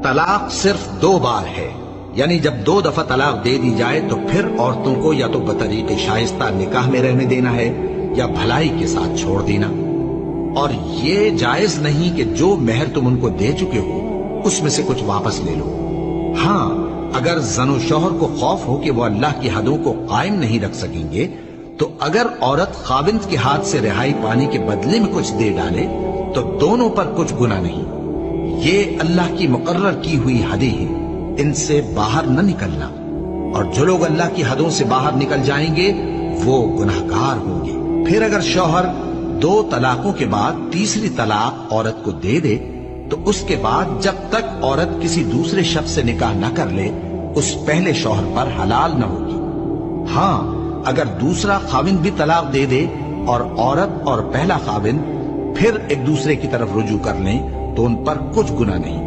तलाक सिर्फ 2 बार है, यानी जब 2 दफा तलाक दे दी जाए तो फिर औरतों को या तो बतरीके शाइस्ता निकाह में रहने देना है या भलाई के साथ छोड़ देना। और ये जायज नहीं कि जो मेहर तुम उनको दे चुके हो उसमें से कुछ वापस ले लो। हाँ, अगर जनो शौहर को खौफ हो कि वो अल्लाह की हदों को कायम नहीं रख सकेंगे तो अगर औरत खाविंद के हाथ से रिहाई पाने के बदले में कुछ दे डाले तो दोनों पर कुछ गुनाह नहीं। ये अल्लाह की मुकर्रर की हुई हदें हैं, इनसे बाहर न निकलना। और जो लोग अल्लाह की हदों से बाहर निकल जाएंगे वो गुनाहगार होंगे। फिर अगर शौहर 2 तलाकों के बाद तीसरी तलाक औरत को दे दे तो उसके बाद जब तक औरत किसी दूसरे शख्स से निकाह न कर ले उस पहले शौहर पर हलाल न होगी। हाँ, अगर दूसरा खाविंद भी तलाक दे दे और औरत और पहला खाविंद फिर एक दूसरे की तरफ रुजू कर लें तो उन पर कुछ गुनाह नहीं।